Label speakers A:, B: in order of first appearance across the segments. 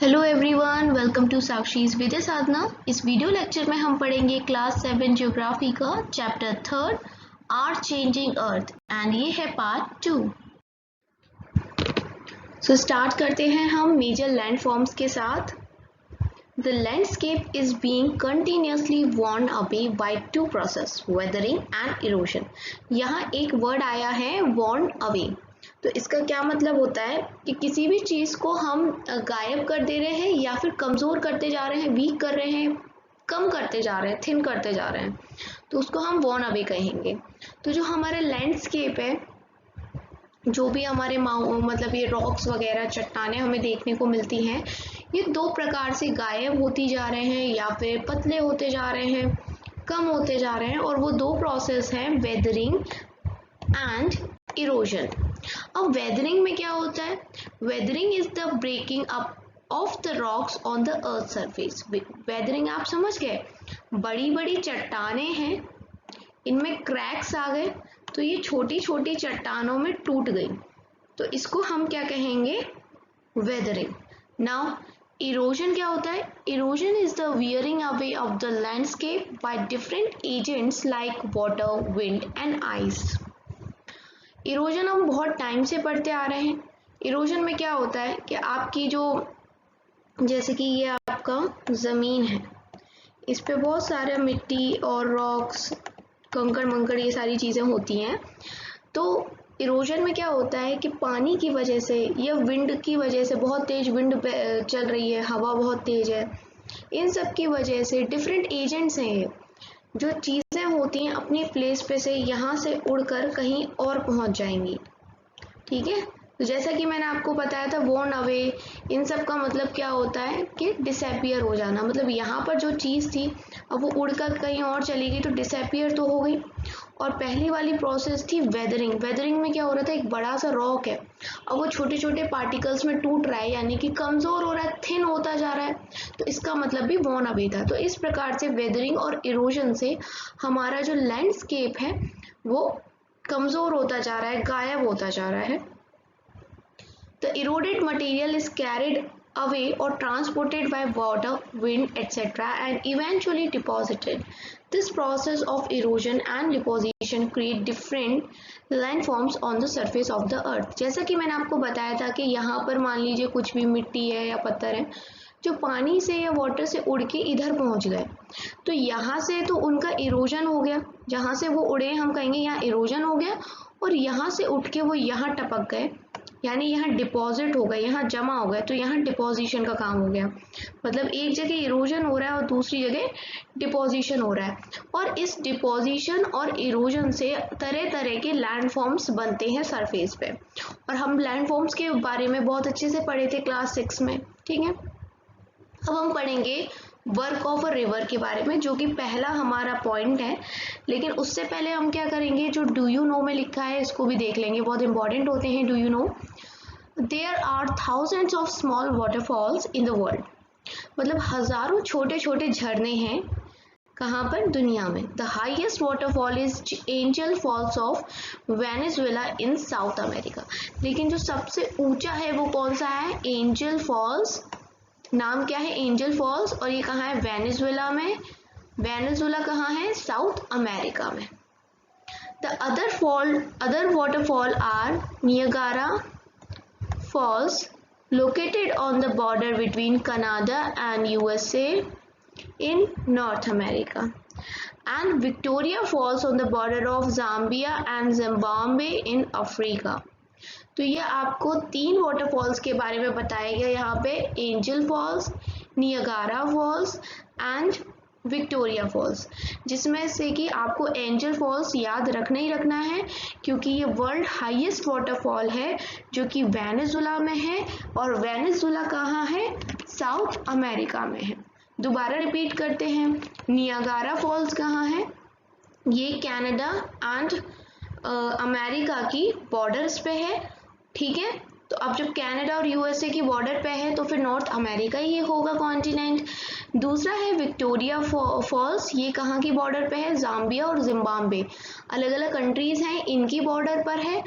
A: Hello everyone, welcome to Sakshi's Vidya Sadhana. इस video lecture में हम पढ़ेंगे क्लास 7 ज्योग्राफी का chapter 3 our changing earth and ये है पार्ट 2। सो स्टार्ट करते हैं हम मेजर लैंड फॉर्म्स के साथ। The landscape is being continuously worn away by two process, weathering and erosion. यहाँ एक वर्ड आया है वॉर्न अवे। तो इसका क्या मतलब होता है कि किसी भी चीज़ को हम गायब कर दे रहे हैं या फिर कमज़ोर करते जा रहे हैं, वीक कर रहे हैं, कम करते जा रहे हैं, थिन करते जा रहे हैं, तो उसको हम वॉर्न अवे कहेंगे। तो जो हमारे लैंडस्केप है, जो भी हमारे मतलब ये रॉक्स वगैरह चट्टानें हमें देखने को मिलती हैं, ये दो प्रकार से गायब होती जा रहे हैं या फिर पतले होते जा रहे हैं, कम होते जा रहे हैं। और वो दो प्रोसेस हैं, वेदरिंग एंड इरोजन। अब वेदरिंग में क्या होता है? Weathering is the breaking up of the rocks on the earth surface. Weathering आप समझ गए, बड़ी बड़ी चट्टानें हैं, इनमें क्रैक्स आ गए तो ये छोटी छोटी चट्टानों में टूट गई, तो इसको हम क्या कहेंगे? वेदरिंग। नाउ इरोजन क्या होता है? Erosion is the wearing away of the landscape by different agents like water, wind and ice. Erosion हम बहुत टाइम से पढ़ते आ रहे हैं। इरोजन में क्या होता है कि आपकी जो, जैसे कि ये आपका ज़मीन है, इस पे बहुत सारा मिट्टी और रॉक्स, कंकड़ मंकड़, ये सारी चीज़ें होती हैं। तो इरोजन में क्या होता है कि पानी की वजह से या विंड की वजह से, बहुत तेज विंड चल रही है, हवा बहुत तेज है, इन सब की वजह से डिफरेंट एजेंट्स हैं ये, जो चीज़ें होती हैं अपनी प्लेस पे से यहाँ से उड़कर कहीं और पहुँच जाएंगी। ठीक है, तो जैसा कि मैंने आपको बताया था, वॉर्न अवे, इन सब का मतलब क्या होता है कि डिसअपियर हो जाना। मतलब यहाँ पर जो चीज़ थी, अब वो उड़कर कहीं और चली गई तो डिसअपियर तो हो गई। और पहली वाली प्रोसेस थी वेदरिंग। वेदरिंग में क्या हो रहा था, एक बड़ा सा रॉक है, अब वो छोटे छोटे पार्टिकल्स में टूट रहा है, यानी कि कमज़ोर हो रहा है, थिन होता जा रहा है, तो इसका मतलब भी वॉर्न अवे था। तो इस प्रकार से वेदरिंग और इरोजन से हमारा जो लैंडस्केप है वो कमज़ोर होता जा रहा है, गायब होता जा रहा है। The eroded material is carried away or transported by water, wind, etc. and eventually deposited. This process of erosion and deposition create different landforms on the surface of the earth. जैसा कि मैंने आपको बताया था कि यहाँ पर मान लीजिए कुछ भी मिट्टी है या पत्थर है, जो पानी से या वाटर से उड़ के इधर पहुँच गए, तो यहाँ से तो उनका इरोजन हो गया, जहाँ से वो उड़े हम कहेंगे यहाँ इरोजन हो गया, और यहाँ से उठ के वो यहाँ टपक गए, यानी यहाँ डिपॉजिट हो गए, यहाँ जमा हो गए, तो यहाँ डिपोजिशन का काम हो गया। मतलब एक जगह इरोजन हो रहा है और दूसरी जगह डिपोजिशन हो रहा है, और इस डिपोजिशन और इरोजन से तरह तरह के लैंडफॉर्म्स बनते हैं सरफेस पे। और हम लैंडफॉर्म्स के बारे में बहुत अच्छे से पढ़े थे क्लास 6 में। ठीक है, अब हम पढ़ेंगे वर्क ऑफ अ रिवर के बारे में, जो कि पहला हमारा पॉइंट है। लेकिन उससे पहले हम क्या करेंगे, जो डू यू नो में लिखा है इसको भी देख लेंगे, बहुत इंपॉर्टेंट होते हैं। Do you know there are thousands of small waterfalls in the world. मतलब हजारों छोटे छोटे झरने हैं, कहाँ पर? दुनिया में। The highest waterfall is Angel Falls of Venezuela in South America. लेकिन जो सबसे ऊंचा है वो कौन सा है? Angel Falls. नाम क्या है? एंजल फॉल्स, और ये कहाँ है? वेनेजुएला में। वेनेजुएला कहाँ है? साउथ अमेरिका में। The other waterfall are Niagara Falls located on the border between Canada and USA in North America, and Victoria Falls on the border of Zambia and Zimbabwe in Africa. तो ये आपको 3 waterfalls के बारे में बताया गया यहाँ पे, Angel Falls, Niagara Falls and Victoria Falls, जिसमें से कि आपको एंजल फॉल्स याद रखना ही रखना है, क्योंकि ये वर्ल्ड हाईएस्ट वाटरफॉल है, जो कि वेनेजुएला में है, और वेनेजुएला कहाँ है? साउथ अमेरिका में है। दोबारा रिपीट करते हैं, नियागारा फॉल्स कहाँ है? ये कनाडा एंड अमेरिका की बॉर्डर्स पे है। ठीक है, तो अब जब कनाडा और यूएसए की बॉर्डर पे है तो फिर नॉर्थ अमेरिका ही होगा कॉन्टिनेंट। दूसरा है विक्टोरिया फॉल्स, ये कहाँ की बॉर्डर पे है? जाम्बिया और जिम्बाब्वे, अलग अलग कंट्रीज हैं, इनकी बॉर्डर पर है।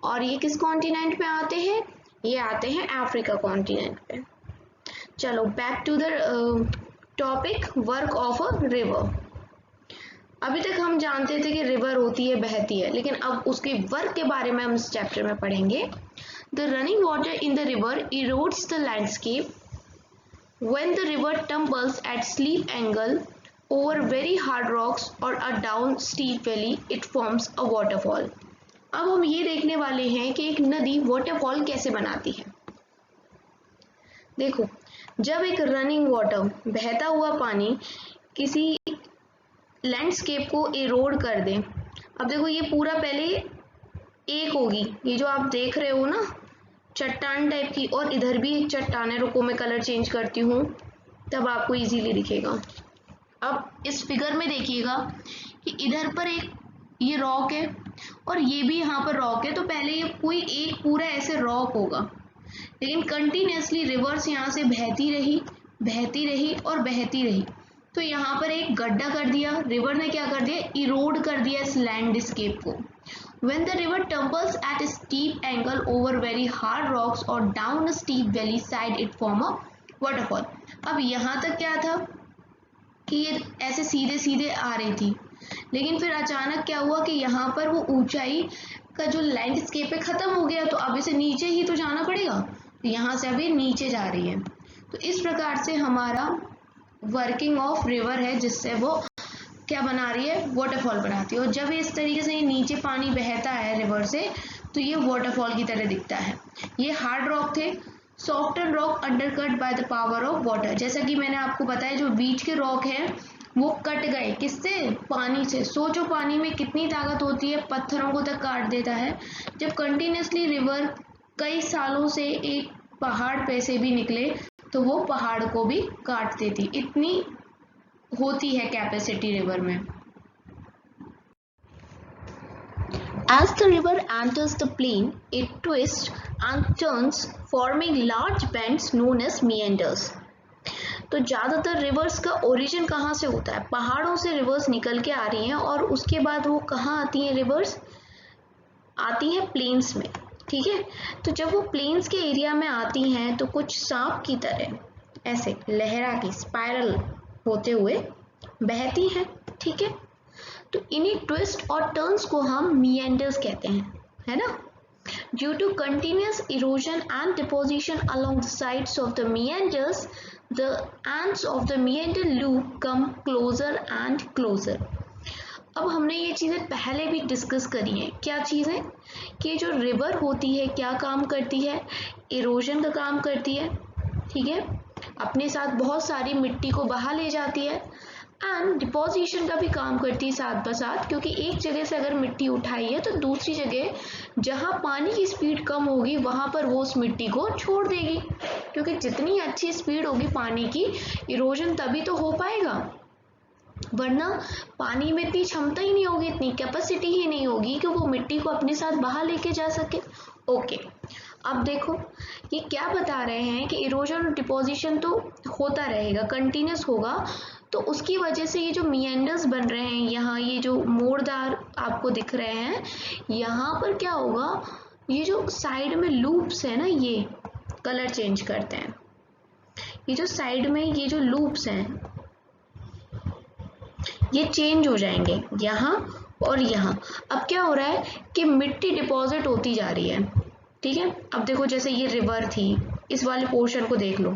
A: और ये किस कॉन्टिनेंट पे आते हैं? ये आते हैं अफ्रीका कॉन्टिनेंट पे। चलो back to the topic work of a river. अभी तक हम जानते थे कि रिवर होती है, बहती है, लेकिन अब उसके वर्क के बारे में हम इस चैप्टर में पढ़ेंगे। The running water in the river erodes the landscape when the river tumbles at steep angle over very hard rocks or a down steep valley it forms a waterfall। अब हम ये देखने वाले हैं कि एक नदी वाटरफॉल कैसे बनाती है। देखो, जब एक रनिंग वाटर, बहता हुआ पानी किसी लैंडस्केप को इरोड कर दे। अब देखो ये पूरा पहले एक होगी, ये जो आप देख रहे हो ना चट्टान टाइप की, और इधर भी एक चट्टान है। रुको मैं कलर चेंज करती हूँ तब आपको इजीली दिखेगा। अब इस फिगर में देखिएगा कि इधर पर एक ये रॉक है और ये भी यहाँ पर रॉक है। तो पहले ये कोई एक पूरा ऐसे रॉक होगा, लेकिन कंटिन्यूसली रिवर्स यहाँ से बहती रही, बहती रही और बहती रही। तो यहाँ पर एक गड्ढा कर दिया, रिवर ने क्या कर दिया, इरोड कर दिया इस लैंडस्केप को। When the river tumbles at a steep angle over very hard rocks or down a steep valley side, it form a waterfall। अब यहाँ तक क्या था कि ये ऐसे सीधे सीधे आ रही थी, लेकिन फिर अचानक क्या हुआ कि यहाँ पर वो ऊंचाई का जो लैंडस्केप है खत्म हो गया। तो अब इसे नीचे ही तो जाना पड़ेगा, तो यहाँ से अभी नीचे जा रही है। तो इस प्रकार से हमारा वर्किंग ऑफ रिवर है, जिससे वो क्या बना रही है, वाटरफॉल बनाती है। और जब इस तरीके से नीचे पानी बहता है रिवर से, तो ये वाटरफॉल की तरह दिखता है। ये हार्ड रॉक थे, soften rock undercut by the power of water. जैसा कि मैंने आपको बताया, जो बीच के रॉक है वो कट गए, किससे, पानी से। सोचो पानी में कितनी ताकत होती है, पत्थरों को तक काट देता है। जब कंटिन्यूसली रिवर कई सालों से एक पहाड़ पे से भी निकले तो वो पहाड़ को भी काट देती, इतनी होती है कैपेसिटी रिवर में। As the river enters the plain, it twists and turns, forming large bends known as meanders। तो ज़्यादातर रिवर्स का ओरिजिन कहाँ से होता है, पहाड़ों से रिवर्स निकल के आ रही हैं, और उसके बाद वो कहाँ आती हैं, रिवर्स आती हैं प्लेन्स में। ठीक है, तो जब वो प्लेन्स के एरिया में आती हैं तो कुछ सांप की तरह ऐसे लहरा की स्पाइरल होते हुए बहती हैं। ठीक है, तो इन्हीं ट्विस्ट और टर्न्स को हम मिएंडर्स कहते हैं, है ना। Due to continuous erosion and deposition along the sides of the meanders, the ends of the meander loop come closer and closer. अब हमने ये चीज़ें पहले भी डिस्कस करी हैं। क्या चीज़ें, कि जो रिवर होती है क्या काम करती है, इरोजन का काम करती है। ठीक है, अपने साथ बहुत सारी मिट्टी को बहा ले जाती है, एंड डिपोजिशन का भी काम करती है साथ बसाथ, क्योंकि एक जगह से अगर मिट्टी उठाई है तो दूसरी जगह जहाँ पानी की स्पीड कम होगी वहाँ पर वो उस मिट्टी को छोड़ देगी, क्योंकि जितनी अच्छी स्पीड होगी पानी की, इरोजन तभी तो हो पाएगा, वरना पानी में इतनी क्षमता ही नहीं होगी, इतनी कैपेसिटी ही नहीं होगी कि वो मिट्टी को अपने साथ बहा लेके जा सके। ओके, अब देखो ये क्या बता रहे हैं कि इरोजन और डिपोजिशन तो होता रहेगा, कंटिन्यूस होगा। तो उसकी वजह से ये जो मिएंडर्स बन रहे हैं, यहाँ ये जो मोड़दार आपको दिख रहे हैं, यहाँ पर क्या होगा, ये जो साइड में लूप्स है ना, ये कलर चेंज करते हैं, ये जो साइड में ये जो लूप्स हैं ये चेंज हो जाएंगे यहाँ और यहाँ। अब क्या हो रहा है कि मिट्टी डिपॉजिट होती जा रही है। ठीक है, अब देखो जैसे ये रिवर थी, इस वाले पोर्शन को देख लो,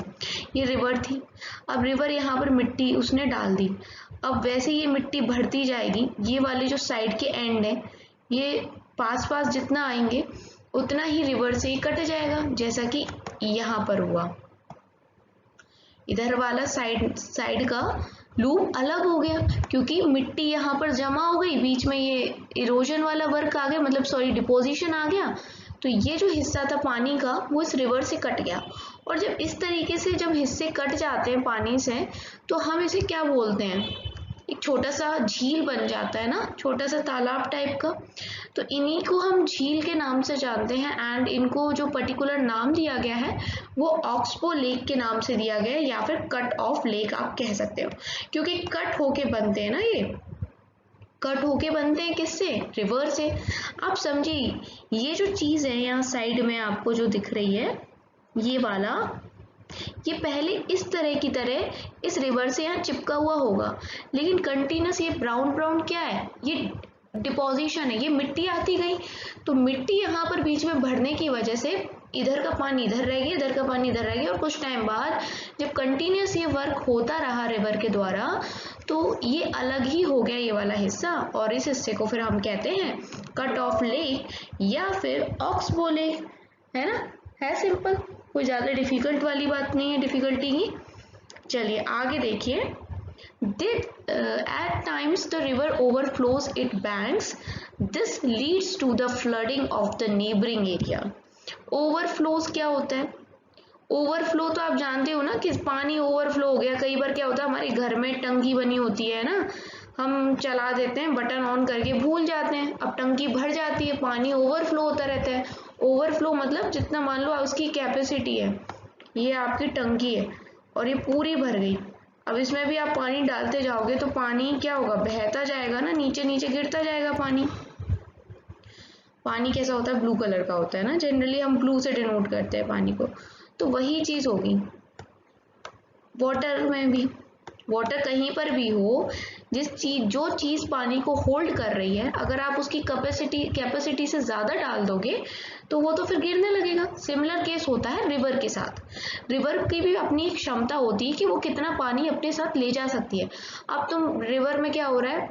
A: ये रिवर थी, अब रिवर यहाँ पर मिट्टी उसने डाल दी। अब वैसे ये मिट्टी बढ़ती जाएगी, ये वाले जो साइड के एंड है ये पास पास जितना आएंगे उतना ही रिवर से ही कट जाएगा, जैसा कि यहाँ पर हुआ। इधर वाला साइड का लूप अलग हो गया, क्योंकि मिट्टी यहाँ पर जमा हो गई, बीच में ये इरोजन वाला वर्क आ गया, मतलब सॉरी डिपोजिशन आ गया। तो ये जो हिस्सा था पानी का वो इस रिवर से कट गया। और जब इस तरीके से जब हिस्से कट जाते हैं पानी से, तो हम इसे क्या बोलते हैं, एक छोटा सा झील बन जाता है ना, छोटा सा तालाब टाइप का। तो इन्हीं को हम झील के नाम से जानते हैं, एंड इनको जो पर्टिकुलर नाम दिया गया है वो ऑक्सबो लेक के नाम से दिया गया है, या फिर कट ऑफ लेक आप कह सकते हो, क्योंकि कट होके बनते हैं ना, ये कट होके बनते हैं किससे, रिवर से। आप समझिए, ये जो चीज़ है यहाँ साइड में आपको जो दिख रही है, ये वाला ये पहले इस तरह इस रिवर से यहाँ चिपका हुआ होगा, लेकिन कंटिन्यूस ये ब्राउन ब्राउन क्या है, ये डिपोजिशन है, ये मिट्टी आती गई, तो मिट्टी यहाँ पर बीच में भरने की वजह से इधर का पानी इधर रह गया, इधर का पानी इधर रह गया, और कुछ टाइम बाद जब कंटिन्यूस ये वर्क होता रहा रिवर के द्वारा, तो ये अलग ही हो गया ये वाला हिस्सा, और इस हिस्से को फिर हम कहते हैं कट ऑफ लेक या फिर ऑक्सबो लेक, है ना। है सिंपल, कोई ज़्यादा डिफिकल्ट वाली बात नहीं है डिफिकल्टी की। चलिए आगे देखिए। At times the river overflows its banks. This leads to the flooding of the neighboring area. Overflows क्या होता है? ओवरफ्लो तो आप जानते हो ना कि पानी ओवरफ्लो हो गया। कई बार क्या होता है, हमारे घर में टंकी बनी होती है ना, हम चला देते हैं बटन ऑन करके, भूल जाते हैं, अब टंकी भर जाती है, पानी ओवरफ्लो होता रहता है। ओवरफ्लो मतलब जितना मान लो उसकी कैपेसिटी है, ये आपकी टंकी है और ये पूरी भर गई, अब इसमें भी आप पानी डालते जाओगे तो पानी क्या होगा, बहता जाएगा ना, नीचे नीचे गिरता जाएगा पानी। पानी कैसा होता है, ब्लू कलर का होता है ना, जनरली हम ब्लू से डिनोट करते हैं पानी को, तो वही चीज होगी वाटर में भी। वाटर कहीं पर भी हो, जो चीज पानी को होल्ड कर रही है, अगर आप उसकी कैपेसिटी से ज्यादा डाल दोगे तो वो तो फिर गिरने लगेगा। सिमिलर केस होता है रिवर के साथ। रिवर की भी अपनी क्षमता होती है कि वो कितना पानी अपने साथ ले जा सकती है। अब तुम रिवर में क्या हो रहा है,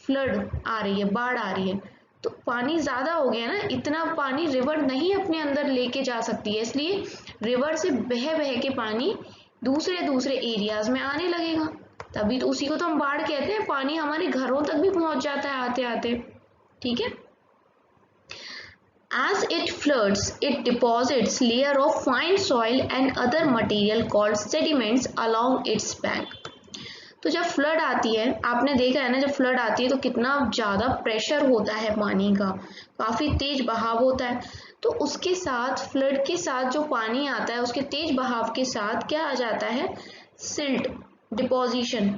A: फ्लड आ रही है, बाढ़ आ रही है, तो पानी ज्यादा हो गया ना, इतना पानी रिवर नहीं अपने अंदर लेके जा सकती है, इसलिए रिवर से बह बह के पानी दूसरे एरियाज में आने लगेगा, तभी तो उसी को तो हम बाढ़ कहते हैं। पानी हमारे घरों तक भी पहुंच जाता है आते आते, ठीक है। As it floods, it deposits layer of fine soil and other material called sediments along its bank. तो जब फ्लड आती है, आपने देखा है ना, जब फ्लड आती है तो कितना ज़्यादा प्रेशर होता है पानी का, काफ़ी तेज बहाव होता है, तो उसके साथ फ्लड के साथ जो पानी आता है उसके तेज बहाव के साथ क्या आ जाता है, सिल्ट डिपोजिशन।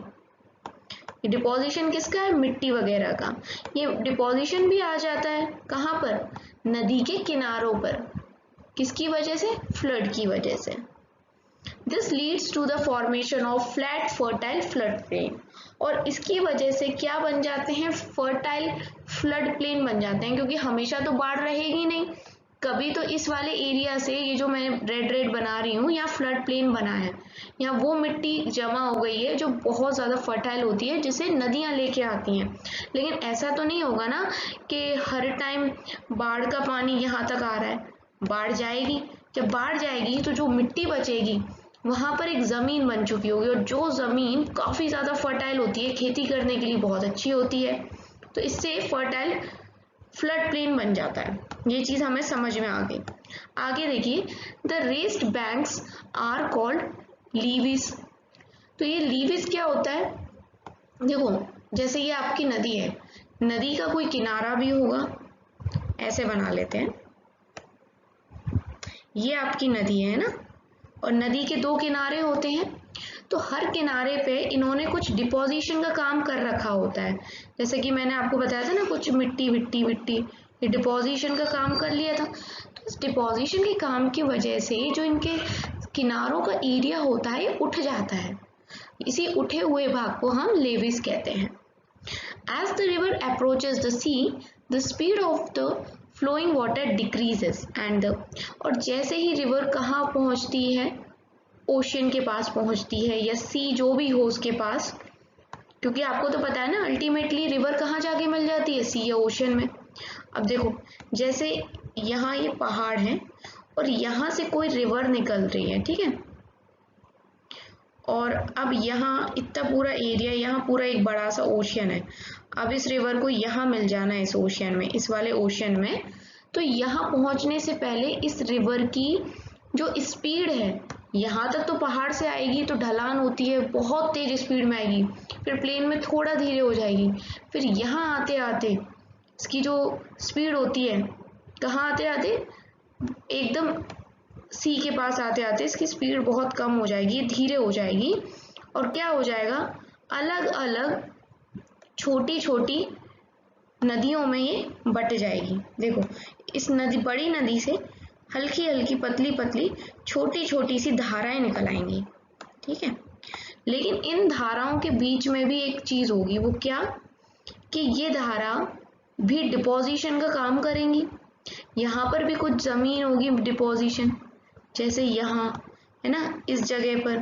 A: डिपोजिशन किसका है, मिट्टी वगैरह का। ये डिपोजिशन भी आ जाता है कहाँ पर, नदी के किनारों पर, किसकी वजह से, फ्लड की वजह से। This leads to the formation of flat fertile flood plain, और इसकी वजह से क्या बन जाते हैं, फर्टाइल फ्लड प्लेन बन जाते हैं, क्योंकि हमेशा तो बाढ़ रहेगी नहीं, कभी तो इस वाले एरिया से, ये जो मैं रेड रेड बना रही हूँ, यहाँ फ्लड प्लेन बना है, यहाँ वो मिट्टी जमा हो गई है जो बहुत ज़्यादा फर्टाइल होती है, जिसे नदियाँ लेके आती हैं। लेकिन ऐसा तो नहीं होगा ना कि हर टाइम बाढ़ का पानी यहाँ तक आ रहा है, बाढ़ जाएगी, जब बाढ़ जाएगी तो जो मिट्टी बचेगी वहाँ पर एक ज़मीन बन चुकी होगी, और जो ज़मीन काफ़ी ज़्यादा फर्टाइल होती है, खेती करने के लिए बहुत अच्छी होती है, तो इससे फर्टाइल फ्लड प्लेन बन जाता है। ये चीज़ हमें समझ में आ गई। आगे देखिए, the raised banks are called levees. तो ये लीवीज क्या होता है, देखो जैसे ये आपकी नदी है, नदी का कोई किनारा भी होगा, ऐसे बना लेते हैं, ये आपकी नदी है ना, और नदी के दो किनारे होते हैं, तो हर किनारे पे इन्होंने कुछ डिपोजिशन का काम कर रखा होता है। जैसे कि मैंने आपको बताया था ना, कुछ मिट्टी विट्टी विट्टी, ये डिपोजिशन का काम कर लिया था। तो इस डिपोजिशन के काम की वजह से जो इनके किनारों का एरिया होता है उठ जाता है, इसी उठे हुए भाग को हम लेविस कहते हैं। As the river approaches the sea, the speed of the flowing water decreases and और जैसे ही रिवर कहाँ पहुँचती है, ओशियन के पास पहुँचती है, या सी जो भी हो उसके पास, क्योंकि आपको तो पता है ना अल्टीमेटली रिवर कहाँ जाके मिल जाती है, सी या ओशियन में। अब देखो, जैसे यहाँ ये पहाड़ है और यहाँ से कोई रिवर निकल रही है, ठीक है, और अब यहाँ इतना पूरा एरिया, यहाँ पूरा एक बड़ा सा ओशियन है। अब इस रिवर को यहाँ मिल जाना है, इस ओशियन में, इस वाले ओशियन में, तो यहाँ पहुँचने से पहले इस रिवर की जो स्पीड है, यहाँ तक तो पहाड़ से आएगी तो ढलान होती है, बहुत तेज स्पीड में आएगी, फिर प्लेन में थोड़ा धीरे हो जाएगी, फिर यहाँ आते आते इसकी जो स्पीड होती है, कहाँ आते आते एकदम सी के पास आते आते इसकी स्पीड बहुत कम हो जाएगी, धीरे हो जाएगी, और क्या हो जाएगा, अलग अलग छोटी छोटी नदियों में ये बट जाएगी। देखो, इस नदी, बड़ी नदी से हल्की हल्की पतली पतली छोटी छोटी सी धाराएं निकल आएंगी, ठीक है। लेकिन इन धाराओं के बीच में भी एक चीज होगी, वो क्या, कि ये धारा भी डिपोजिशन का काम करेंगी। यहाँ पर भी कुछ जमीन होगी डिपोजिशन, जैसे यहाँ है ना, इस जगह पर।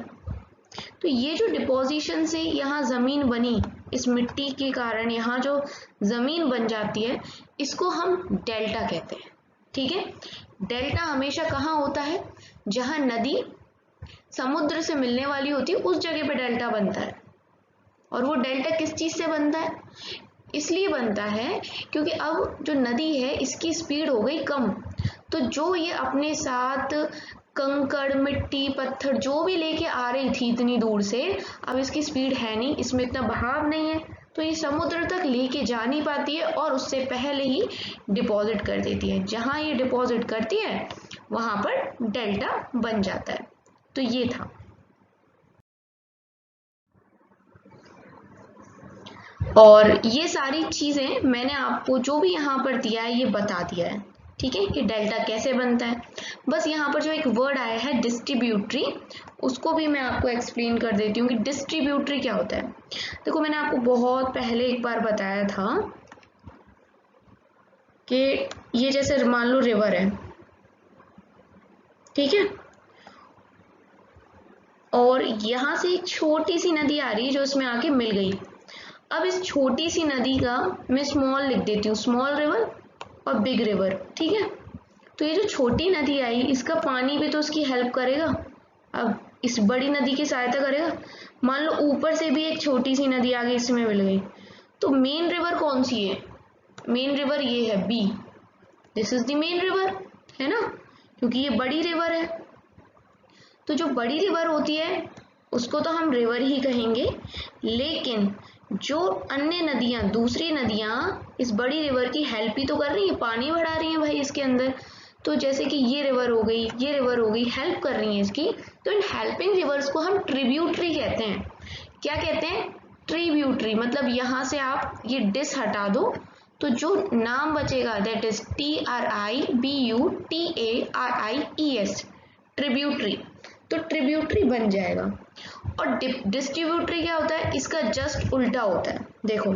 A: तो ये जो डिपोजिशन से यहाँ जमीन बनी, इस मिट्टी के कारण यहाँ जो जमीन बन जाती है, इसको हम डेल्टा कहते हैं, ठीक है। डेल्टा हमेशा कहाँ होता है, जहाँ नदी समुद्र से मिलने वाली होती है उस जगह पे डेल्टा बनता है। और वो डेल्टा किस चीज से बनता है, इसलिए बनता है क्योंकि अब जो नदी है इसकी स्पीड हो गई कम, तो जो ये अपने साथ कंकड़ मिट्टी पत्थर जो भी लेके आ रही थी इतनी दूर से, अब इसकी स्पीड है नहीं, इसमें इतना बहाव नहीं है, तो ये समुद्र तक लेके जा नहीं पाती है और उससे पहले ही डिपॉजिट कर देती है। जहां ये डिपॉजिट करती है वहां पर डेल्टा बन जाता है। तो ये था। और ये सारी चीजें मैंने आपको जो भी यहाँ पर दिया है ये बता दिया है, ठीक है, कि डेल्टा कैसे बनता है। बस यहाँ पर जो एक वर्ड आया है डिस्ट्रीब्यूटरी, उसको भी मैं आपको एक्सप्लेन कर देती हूँ कि डिस्ट्रीब्यूटरी क्या होता है। देखो मैंने आपको बहुत पहले एक बार बताया था कि ये जैसे मान लो रिवर है, ठीक है, और यहाँ से एक छोटी सी नदी आ रही है जो इसमें आके मिल गई। अब इस छोटी सी नदी का मैं स्मॉल लिख देती हूँ, स्मॉल रिवर और बिग रिवर, ठीक है। तो ये जो छोटी नदी आई, इसका पानी भी तो उसकी हेल्प करेगा, अब इस बड़ी नदी की सहायता करेगा। मान लो ऊपर से भी एक छोटी सी नदी आगे इसमें मिल गई, तो मेन रिवर कौन सी है, मेन रिवर ये है B, this is the main river, है ना, क्योंकि ये बड़ी रिवर है। तो जो बड़ी रिवर होती है उसको तो हम रिवर ही कहेंगे, लेकिन जो अन्य नदियां, दूसरी नदियां इस बड़ी रिवर की हेल्प ही तो कर रही है, पानी बढ़ा रही हैं भाई इसके अंदर। तो जैसे कि ये रिवर हो गई, ये रिवर हो गई, हेल्प कर रही है इसकी, तो इन हेल्पिंग रिवर्स को हम ट्रिब्यूटरी कहते हैं। क्या कहते हैं, ट्रिब्यूटरी। मतलब यहाँ से आप ये डिस हटा दो तो जो नाम बचेगा दैट इज TRIBUTARIES, ट्रिब्यूटरी। तो ट्रिब्यूटरी बन जाएगा। और डिस्ट्रीब्यूटरी क्या होता है, इसका जस्ट उल्टा होता है। देखो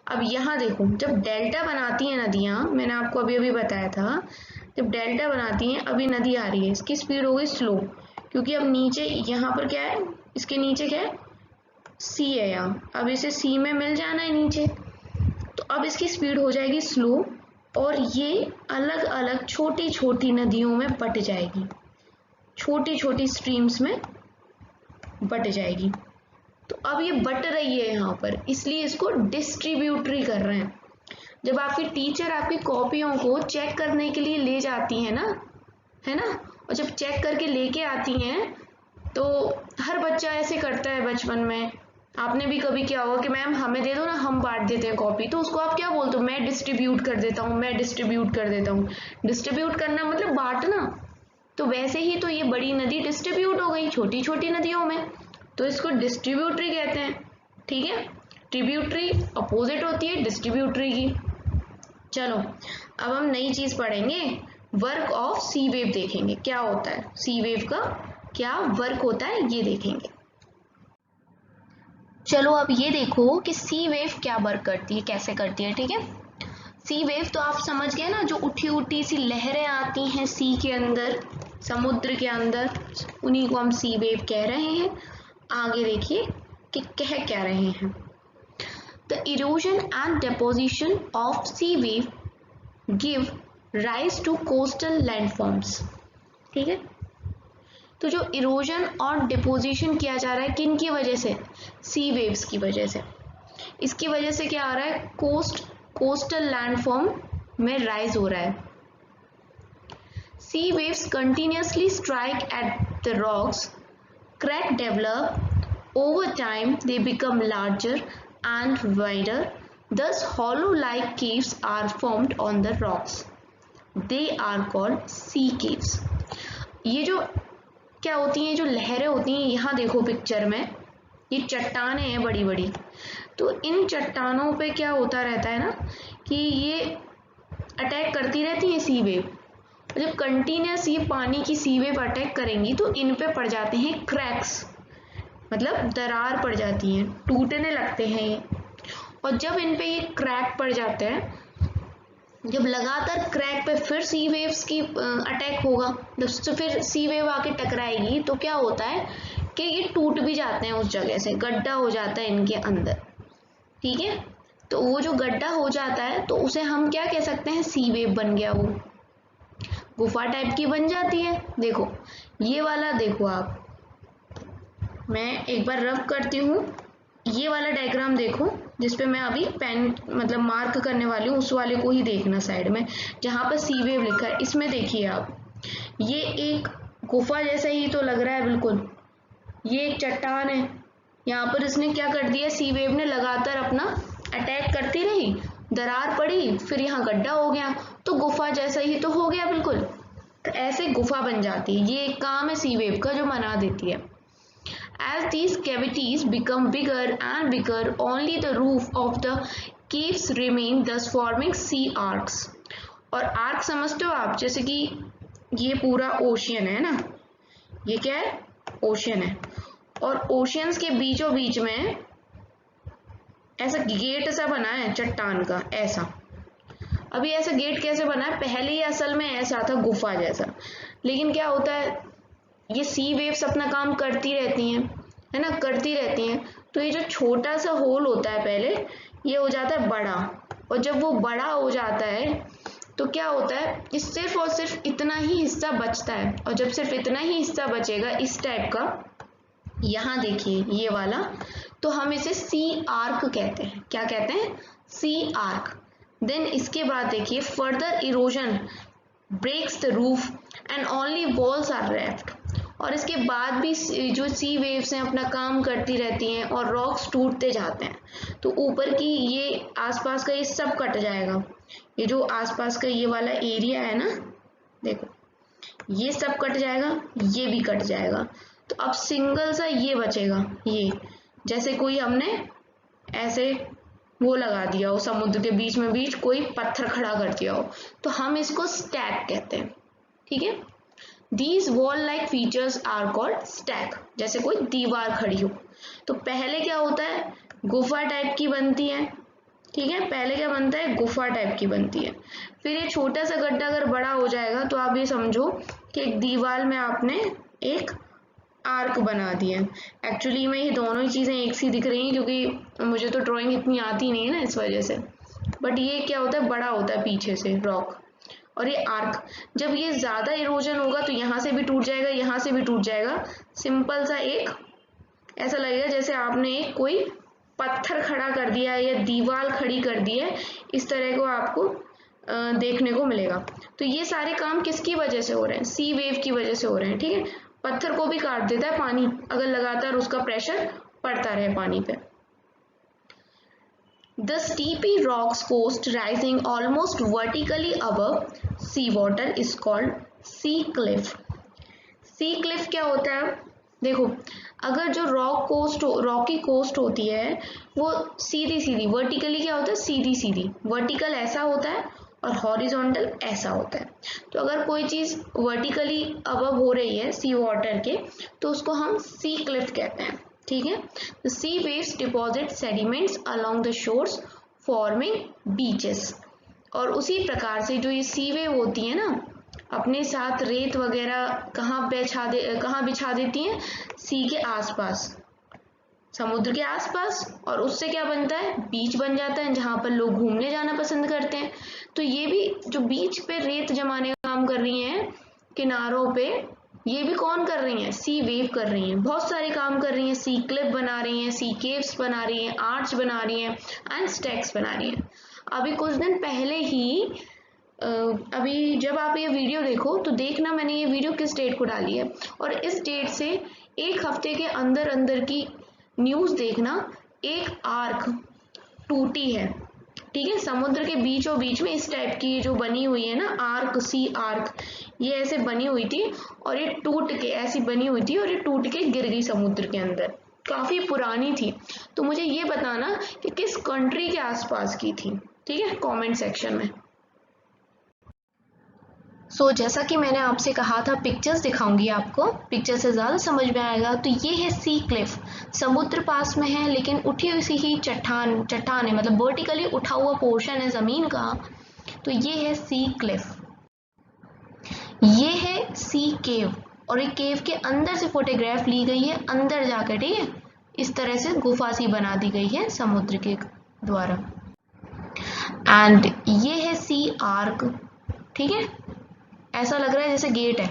A: अब यहाँ देखो, जब डेल्टा बनाती हैं नदियां, मैंने आपको अभी अभी बताया था, जब डेल्टा बनाती हैं, अभी नदी आ रही है, इसकी स्पीड हो गई स्लो, क्योंकि अब नीचे यहाँ पर क्या है, इसके नीचे क्या है, सी है यहाँ, अब इसे सी में मिल जाना है नीचे, तो अब इसकी स्पीड हो जाएगी स्लो और ये अलग अलग छोटी छोटी नदियों में बट जाएगी, छोटी छोटी स्ट्रीम्स में बट जाएगी। तो अब ये बट रही है यहाँ पर, इसलिए इसको डिस्ट्रीब्यूटरी कर रहे हैं। जब आपकी टीचर आपकी कॉपियों को चेक करने के लिए ले जाती है ना, है ना, और जब चेक करके लेके आती हैं तो हर बच्चा ऐसे करता है बचपन में। आपने भी कभी क्या होगा कि मैम हमें दे दो ना, हम बांट देते हैं कॉपी, तो उसको आप क्या बोलते हो, मैं डिस्ट्रीब्यूट कर देता हूँ, मैं डिस्ट्रीब्यूट कर देता हूँ। डिस्ट्रीब्यूट करना मतलब बांटना। तो वैसे ही तो ये बड़ी नदी डिस्ट्रीब्यूट हो गई छोटी छोटी नदियों में, तो इसको डिस्ट्रीब्यूटरी कहते हैं, ठीक है। ट्रिब्यूटरी अपोजिट होती है डिस्ट्रीब्यूटरी की। चलो अब हम नई चीज पढ़ेंगे, वर्क ऑफ सी वेव देखेंगे, क्या होता है सी वेव का, क्या वर्क होता है ये देखेंगे। चलो अब ये देखो कि सी वेव क्या वर्क करती है, कैसे करती है, ठीक है। सी वेव तो आप समझ गए ना, जो उठी उठी सी लहरें आती हैं सी के अंदर, समुद्र के अंदर, उन्हीं को हम सी वेव कह रहे हैं। आगे देखिए कि कह क्या रहे हैं, the erosion and deposition of sea wave give rise to coastal landforms, ठीक है। तो जो इरोजन और डिपोजिशन किया जा रहा है किन की वजह से, सी वेव्स की वजह से। इसकी वजह से क्या आ रहा है, कोस्टल लैंडफॉर्म में राइज हो रहा है। Sea waves continuously strike at the rocks, crack develop, over time they become larger and wider, thus hollow-like caves are formed on the rocks. They are called sea caves. ये जो क्या होती हैं, जो लहरें होती हैं, यहाँ देखो पिक्चर में ये चट्टानें हैं बड़ी बड़ी, तो इन चट्टानों पे क्या होता रहता है ना कि ये अटैक करती रहती है सी वेव, जब कंटिन्यूस ये पानी की सी वेव अटैक करेंगी तो इन पे पड़ जाते हैं क्रैक्स, मतलब दरार पड़ जाती है, टूटने लगते हैं ये। और जब इन पे ये क्रैक पड़ जाते हैं, जब लगातार क्रैक पे फिर सी वेव्स की अटैक होगा, जब फिर सी वेव आके टकराएगी तो क्या होता है कि ये टूट भी जाते हैं, उस जगह से गड्ढा हो जाता है इनके अंदर, ठीक है। तो वो जो गड्ढा हो जाता है तो उसे हम क्या कह सकते हैं, सी वेव बन गया, वो गुफा टाइप की बन जाती है। देखो ये वाला, देखो आप, मैं एक बार रफ करती हूँ, ये वाला डायग्राम देखो जिसपे मैं अभी पेन मतलब मार्क करने वाली हूँ, उस वाले को ही देखना साइड में जहाँ पर सी वेव लिखा है। इसमें देखिए आप, ये एक गुफा जैसा ही तो लग रहा है बिल्कुल, ये एक चट्टान है, यहाँ पर इसने क्या कर दिया, सी वेव ने लगातार अपना अटैक करती रही, दरार पड़ी, फिर यहाँ गड्ढा हो गया, तो गुफा जैसा ही तो हो गया बिल्कुल। तो ऐसे गुफा बन जाती है, ये एक काम है सी वेव का जो बना देती है। As these cavities become bigger and bigger, only the roof of the caves remain, thus forming sea arcs. और आर्क समझते हो आप, जैसे कि ये पूरा ओशियन है ना, ये क्या है, ओशियन है, और ओशियंस के बीचों बीच में ऐसा गेट सा बना है चट्टान का, ऐसा। अभी ऐसा गेट कैसे बना है, पहले ही असल में ऐसा था गुफा जैसा, लेकिन क्या होता है, ये सी वेव्स अपना काम करती रहती हैं, है ना, करती रहती हैं, तो ये जो छोटा सा होल होता है पहले, ये हो जाता है बड़ा, और जब वो बड़ा हो जाता है तो क्या होता है, इस सिर्फ और सिर्फ इतना ही हिस्सा बचता है, और जब सिर्फ इतना ही हिस्सा बचेगा इस टाइप का, यहाँ देखिए ये वाला, तो हम इसे सी आर्क कहते हैं। क्या कहते हैं, सी आर्क। देन इसके बाद देखिए, further erosion breaks the roof and only walls are left. और इसके बाद भी जो सी वेव्स हैं अपना काम करती रहती हैं और रॉक्स टूटते जाते हैं, तो ऊपर की ये आसपास का ये सब कट जाएगा, ये जो आसपास का ये वाला एरिया है ना, देखो ये सब कट जाएगा, ये भी कट जाएगा, तो अब सिंगल सा ये बचेगा, ये जैसे कोई हमने ऐसे वो लगा दिया हो समुद्र के बीच में बीच कोई पत्थर खड़ा कर दिया हो, तो हम इसको स्टैक कहते हैं, ठीक है। These wall like features are called stack, जैसे कोई दीवार खड़ी हो। तो पहले क्या होता है, गुफा टाइप की बनती है, ठीक है, पहले क्या बनता है, गुफा टाइप की बनती है, फिर ये छोटा सा गड्ढा अगर बड़ा हो जाएगा तो आप ये समझो कि एक दीवार में आपने एक आर्क बना दिया। एक्चुअली में ये दोनों ही चीज़ें एक सी दिख रही हैं क्योंकि मुझे तो ड्राइंग इतनी आती नहीं है ना, इस वजह से, बट ये क्या होता है, बड़ा होता है पीछे से रॉक, और ये आर्क जब ये ज़्यादा इरोजन होगा तो यहाँ से भी टूट जाएगा, यहाँ से भी टूट जाएगा, सिंपल सा एक ऐसा लगेगा जैसे आपने एक कोई पत्थर खड़ा कर दिया है या दीवार खड़ी कर दी है, इस तरह को आपको देखने को मिलेगा। तो ये सारे काम किसकी वजह से हो रहे हैं, सी वेव की वजह से हो रहे हैं, ठीक है। पत्थर को भी काट देता है पानी, अगर लगातार उसका प्रेशर पड़ता रहे पानी पे। The steepy rocks coast rising almost vertically above sea water is called sea cliff. Sea cliff क्या होता है, देखो अगर जो रॉकी कोस्ट होती है वो सीधी सीधी, वर्टिकली क्या होता है, सीधी सीधी, वर्टिकल ऐसा होता है और हॉरिजॉन्टल ऐसा होता है। तो अगर कोई चीज़ वर्टिकली अबव हो रही है सी वाटर के तो उसको हम सी क्लिफ कहते हैं, ठीक है। The sea waves deposit sediments along the shores forming beaches। और उसी प्रकार से जो ये सी वेव होती है ना, अपने साथ रेत वगैरह कहाँ बिछा देती हैं, सी के आसपास, समुद्र के आसपास, और उससे क्या बनता है, बीच बन जाता है जहाँ पर लोग घूमने जाना पसंद करते हैं। तो ये भी जो बीच पे रेत जमाने का काम कर रही हैं किनारों पे, ये भी कौन कर रही हैं, सी वेव कर रही हैं, बहुत सारे काम कर रही हैं, सी क्लिफ बना रही हैं, सी केव्स बना रही हैं, आर्च बना रही हैं एंड स्टैक्स बना रही हैं। अभी कुछ दिन पहले ही अभी जब आप ये वीडियो देखो तो देखना मैंने ये वीडियो किस डेट को डाली है, और इस डेट से एक हफ्ते के अंदर अंदर की न्यूज़ देखना, एक आर्क टूटी है, ठीक है, समुद्र के बीचों बीच में इस टाइप की जो बनी हुई है ना आर्क, सी आर्क, ये ऐसे बनी हुई थी और ये टूट के ऐसी बनी हुई थी और ये टूट के गिर गई समुद्र के अंदर, काफ़ी पुरानी थी। तो मुझे ये बताना कि किस कंट्री के आसपास की थी, ठीक है, कमेंट सेक्शन में। जैसा कि मैंने आपसे कहा था, पिक्चर्स दिखाऊंगी आपको, पिक्चर से ज़्यादा समझ में आएगा। तो ये है सी क्लिफ, समुद्र पास में है लेकिन उठी हुई सी ही चट्टान है, मतलब वर्टिकली उठा हुआ पोर्शन है ज़मीन का। तो ये है सी क्लिफ। ये है सी केव, और एक केव के अंदर से फोटोग्राफ ली गई है, अंदर जाकर, ठीक है। इस तरह से गुफा सी बना दी गई है समुद्र के द्वारा। एंड ये है सी आर्क, ठीक है, ऐसा लग रहा है जैसे गेट है।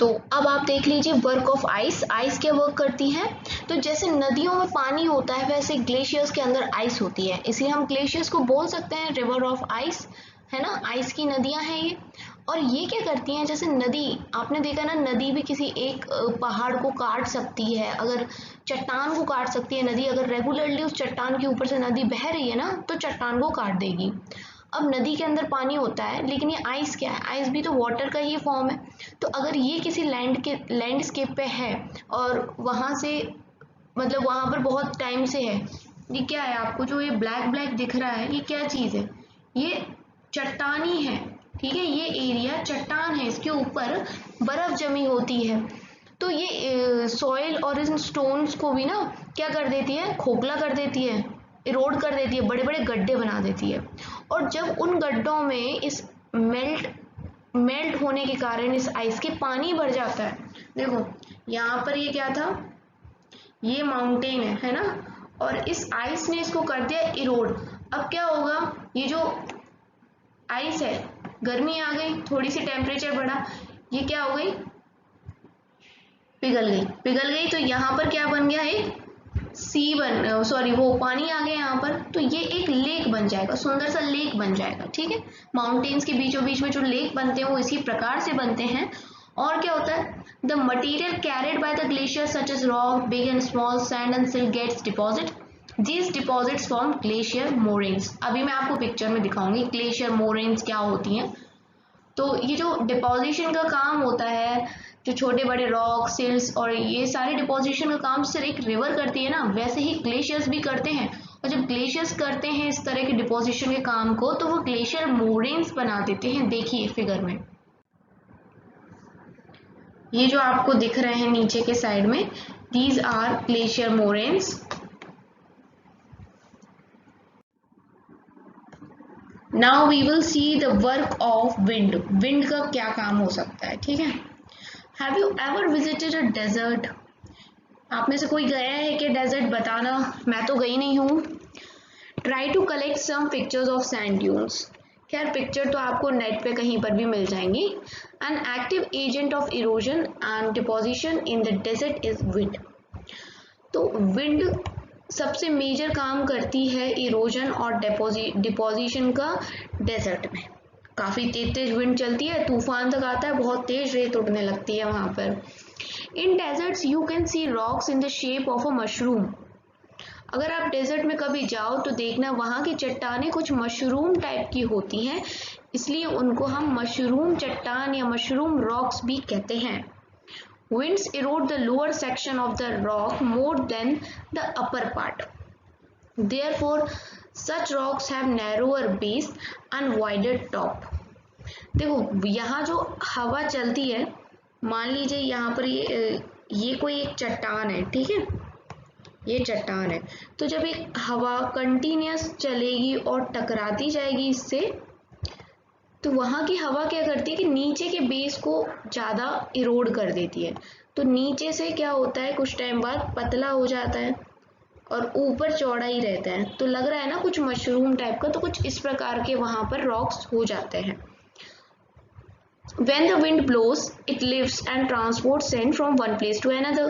A: तो अब आप देख लीजिए वर्क ऑफ आइस। आइस क्या वर्क करती है? तो जैसे नदियों में पानी होता है वैसे ग्लेशियर्स के अंदर आइस होती है, इसलिए हम ग्लेशियर्स को बोल सकते हैं रिवर ऑफ आइस, है ना, आइस की नदियां हैं ये। और ये क्या करती हैं, जैसे नदी, आपने देखा ना, नदी भी किसी एक पहाड़ को काट सकती है, अगर चट्टान को काट सकती है नदी, अगर रेगुलरली उस चट्टान के ऊपर से नदी बह रही है ना तो चट्टान को काट देगी। अब नदी के अंदर पानी होता है लेकिन ये आइस क्या है, आइस भी तो वाटर का ही फॉर्म है। तो अगर ये किसी लैंडस्केप पे है और वहां से, मतलब वहां पर बहुत टाइम से है, ये क्या है, आपको जो ये ब्लैक ब्लैक दिख रहा है ये क्या चीज है, ये चट्टान ही है, ठीक है। ये एरिया चट्टान है, इसके ऊपर बर्फ जमी होती है। तो ये सॉइल और इन स्टोन्स को भी ना क्या कर देती है, खोखला कर देती है, इरोड कर देती है, बड़े बड़े गड्ढे बना देती है। और जब उन गड्ढों में इस मेल्ट होने के कारण इस आइस के पानी भर जाता है। देखो यहाँ पर ये क्या था, ये माउंटेन है ना, और इस आइस ने इसको कर दिया इरोड। अब क्या होगा, ये जो आइस है, गर्मी आ गई, थोड़ी सी टेम्परेचर बढ़ा, ये क्या हो गई, पिघल गई। तो यहाँ पर क्या बन गया, एक वो पानी आ गया यहाँ पर। तो ये एक लेक बन जाएगा, सुंदर सा लेक बन जाएगा, ठीक है। माउंटेन्स के बीचों बीच में जो लेक बनते हैं वो इसी प्रकार से बनते हैं। और क्या होता है, the material carried by the glacier such as rock, big and small, sand and silt gets deposit, these deposits form glacier moraines. अभी मैं आपको पिक्चर में दिखाऊंगी ग्लेशियर मोरेन्स क्या होती हैं। तो ये जो डिपोजिशन का काम होता है, जो छोटे बड़े रॉक सिल्स और ये सारे डिपोजिशन का काम सिर्फ एक रिवर करती है ना, वैसे ही ग्लेशियर्स भी करते हैं। और जब ग्लेशियर्स करते हैं इस तरह के डिपोजिशन के काम को तो वो ग्लेशियर मोरेन्स बना देते हैं। देखिए फिगर में ये जो आपको दिख रहे हैं नीचे के साइड में, these are glacier moraines. Now we will see the work of wind. Wind का क्या काम हो सकता है, ठीक है। Have you ever visited a desert? आप में से कोई गया है कि डेजर्ट? बताना, मैं तो गई नहीं हूँ। Try to collect some pictures of sand dunes. खैर पिक्चर तो आपको नेट पे कहीं पर भी मिल जाएंगी। An active agent of erosion and deposition in the desert is wind. तो विंड सबसे मेजर काम करती है इरोजन और डिपोजिशन का डेजर्ट में। काफ़ी तेज तेज विंड चलती है, तूफान तक आता है, बहुत तेज रेत उड़ने लगती है वहाँ पर। इन desserts you can see rocks in the shape of a mushroom. अगर आप डेजर्ट में कभी जाओ तो देखना वहाँ की चट्टानें कुछ मशरूम टाइप की होती हैं, इसलिए उनको हम मशरूम चट्टान या मशरूम रॉक्स भी कहते हैं। Winds erode the lower section of the rock more than the upper part. Therefore, such rocks have narrower base and wider top. देखो यहाँ जो हवा चलती है, मान लीजिए यहाँ पर ये कोई एक चट्टान है, ठीक है, ये चट्टान है। तो जब एक हवा कंटिन्यूस चलेगी और टकराती जाएगी इससे, तो वहाँ की हवा क्या करती है कि नीचे के बेस को ज़्यादा इरोड कर देती है। तो नीचे से क्या होता है, कुछ टाइम बाद पतला हो जाता है और ऊपर चौड़ा ही रहता है। तो लग रहा है ना कुछ मशरूम टाइप का, तो कुछ इस प्रकार के वहाँ पर रॉक्स हो जाते हैं। When the wind blows, it lifts and transports sand from one place to another.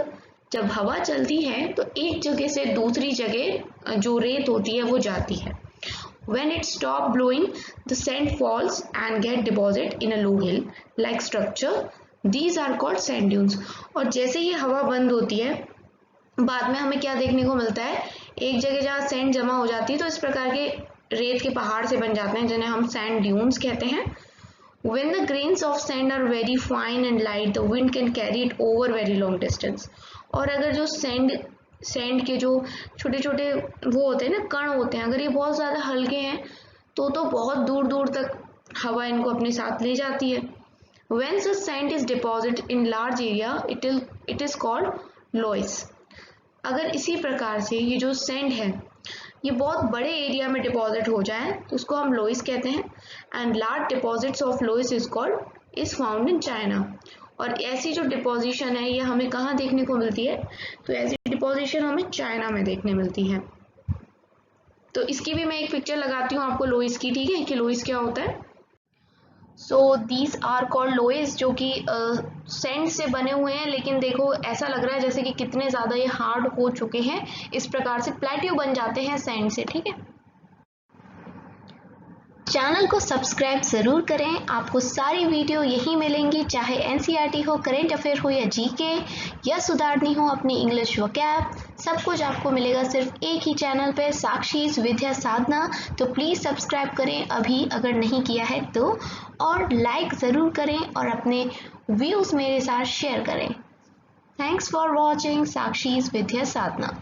A: जब हवा चलती है तो एक जगह से दूसरी जगह जो रेत होती है वो जाती है। When it stops blowing, the sand falls and get deposited in a low hill-like structure. These are called sand dunes. और जैसे ही हवा बंद होती है, बाद में हमें क्या देखने को मिलता है, एक जगह जहाँ सैंड जमा हो जाती है तो इस प्रकार के रेत के पहाड़ से बन जाते हैं जिन्हें हम सैंड ड्यून्स कहते हैं। When the grains of sand are very fine and light, the wind can carry it over very long distance. और अगर जो सैंड के जो छोटे छोटे वो होते हैं ना, कण होते हैं, अगर ये बहुत ज़्यादा हल्के हैं तो बहुत दूर दूर तक हवा इनको अपने साथ ले जाती है। When such sand is deposited in large area, it is called loess. अगर इसी प्रकार से ये जो सैंड है ये बहुत बड़े एरिया में डिपॉजिट हो जाए तो उसको हम लोइस कहते हैं। And large deposits of loess is found in China. और ऐसी जो डिपोजिशन है ये हमें कहाँ देखने को मिलती है, तो ऐसी डिपोजिशन हमें चाइना में देखने मिलती है। तो इसकी भी मैं एक पिक्चर लगाती हूँ आपको लोइस की, ठीक है, कि लोइस क्या होता है। So these are called loess, जो कि सैंड से बने हुए हैं, लेकिन देखो ऐसा लग रहा है जैसे कि कितने ज़्यादा ये हार्ड हो चुके हैं। इस प्रकार से प्लेट्यू बन जाते हैं सैंड से, ठीक है। चैनल को सब्सक्राइब ज़रूर करें, आपको सारी वीडियो यहीं मिलेंगी, चाहे एनसीईआरटी हो, करेंट अफेयर हो या जीके, या सुधारनी हो अपनी इंग्लिश वोकैब, सब कुछ आपको मिलेगा सिर्फ एक ही चैनल पे, साक्षीज़ विद्या साधना। तो प्लीज़ सब्सक्राइब करें अभी अगर नहीं किया है तो, और लाइक ज़रूर करें और अपने व्यूज़ मेरे साथ शेयर करें। Thanks for watching Sakshi's Vidya Sadhana.